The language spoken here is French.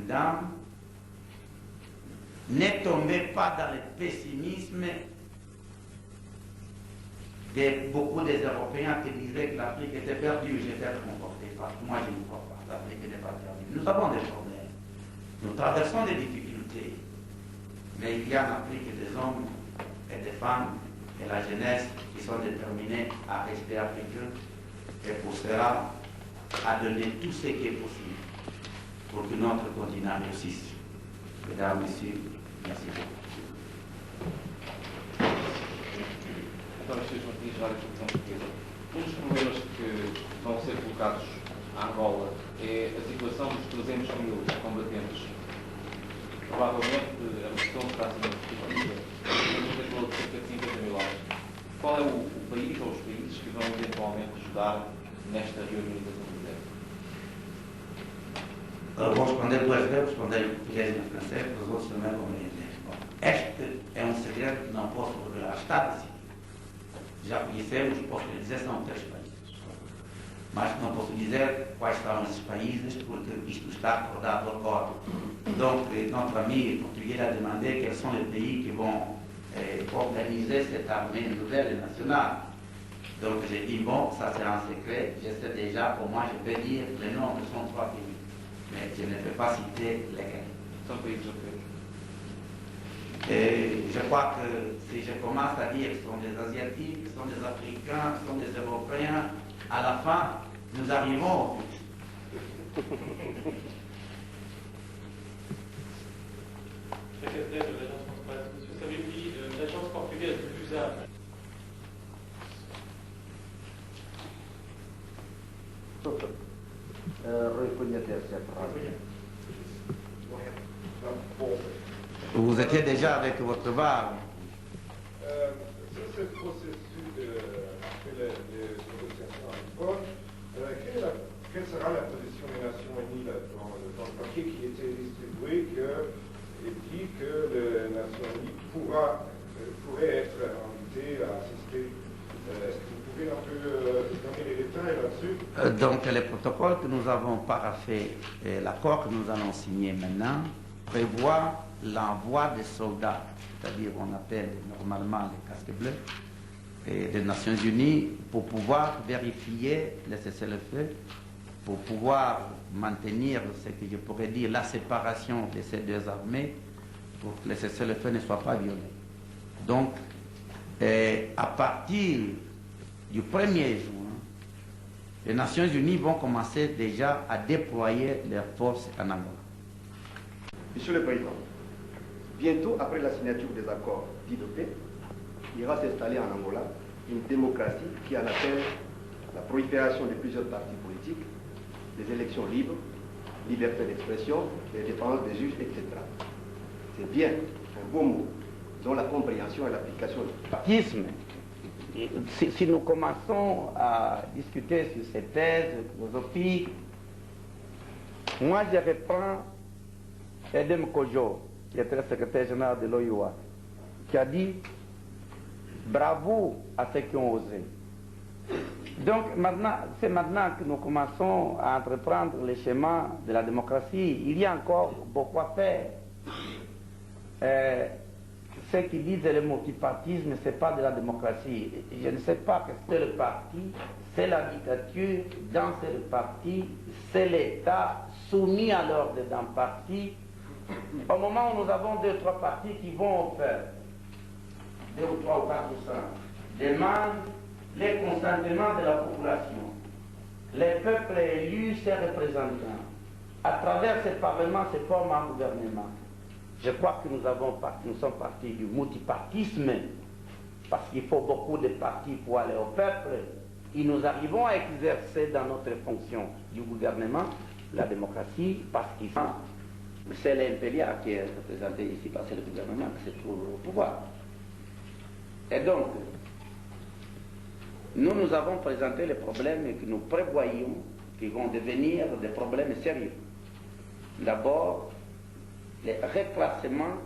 Président, ne tombez pas dans le pessimisme de beaucoup des Européens qui disaient que l'Afrique était perdue. J'étais conforté parce que moi je ne crois pas. L'Afrique n'est pas perdue. Nous avons des problèmes. Nous traversons des difficultés. Mais il y a en Afrique des hommes et des femmes et la jeunesse qui sont déterminés à rester africains et pour cela à donner tout ce qui est possible pour que notre continent réussisse. Mesdames, Messieurs, merci beaucoup. Então, Sr. Martins, várias questões portuguesas. Um dos problemas que vão ser colocados à Angola é a situação dos 300 mil combatentes. Provavelmente a questão está sendo discutida, mas falou de cerca de 50 mil homens. Qual é o país ou os países que vão eventualmente ajudar nesta reorganização do exército? Vou responder duas vezes, responder em português e em francês, os outros também vão me entender. Este é um segredo que não posso revelar. Está decidido. Já conhecemos, posso lhe dizer, são 3 países. Mas não posso dizer quais são esses países, porque isto está acordado agora. Donc, notre ami portugais a demandé quels sont les pays qui vont organiser cette armée nouvelle et nationale. Donc, j'ai dit, bon, ça c'est un secret, je sais déjà, au moins je peux dire le nom de son 3 pays. Mais je ne peux pas citer lesquels. São países europeus. Et je crois que si je commence à dire que ce sont des Asiatiques, ce sont des Africains, ce sont des Européens, à la fin, nous arrivons au but. Secrétaire de l'Agence France-Presse, monsieur Savigny, l'Agence portugaise de l'USA. Vous étiez déjà avec votre barbe. Sur ce processus de négociation à l'époque, quelle sera la position des Nations Unies dans le papier qui était distribué et dit que les Nations Unies pourraient être invitées à assister? Est-ce que vous pouvez un peu donner les détails là-dessus? Donc le protocole que nous avons paraphé, l'accord que nous allons signer maintenant, prévoit l'envoi des soldats, c'est-à-dire on appelle normalement les casques bleus, et des Nations Unies pour pouvoir vérifier le cessez-le-feu, pour pouvoir maintenir ce que je pourrais dire la séparation de ces deux armées, pour que le cessez-le-feu ne soit pas violé. Donc, à partir du 1er juin, les Nations Unies vont commencer déjà à déployer leurs forces en Angola. Monsieur le Président, bientôt après la signature des accords dits de paix, ira s'installer en Angola une démocratie qui en appelle la prolifération de plusieurs partis politiques, des élections libres, liberté d'expression, les dépenses des juges, etc. C'est bien un beau mot dont la compréhension et l'application du partisme. Si nous commençons à discuter sur ces thèses philosophiques, moi je reprends Edem Kojo, qui était le secrétaire général de l'OIOA, qui a dit bravo à ceux qui ont osé. Donc maintenant, c'est maintenant que nous commençons à entreprendre le chemin de la démocratie. Il y a encore beaucoup à faire. Ceux qui disent le multipartisme, ce n'est pas de la démocratie. Je ne sais pas que c'est le parti, c'est la dictature, dans ce parti, c'est l'État soumis à l'ordre d'un parti. Au moment où nous avons 2 ou 3 partis qui vont faire 2 ou 3 ou 4 ou 5, demandent le consentement de la population. Les peuples élus, ses représentants. À travers ce Parlement se forme un gouvernement. Je crois que nous sommes partis du multipartisme, parce qu'il faut beaucoup de partis pour aller au peuple, et nous arrivons à exercer dans notre fonction du gouvernement la démocratie, parce qu'il faut. C'est l'MPLA qui est représenté ici par le gouvernement qui se trouve au pouvoir. Et donc, nous avons présenté les problèmes que nous prévoyons qui vont devenir des problèmes sérieux. D'abord, le reclassement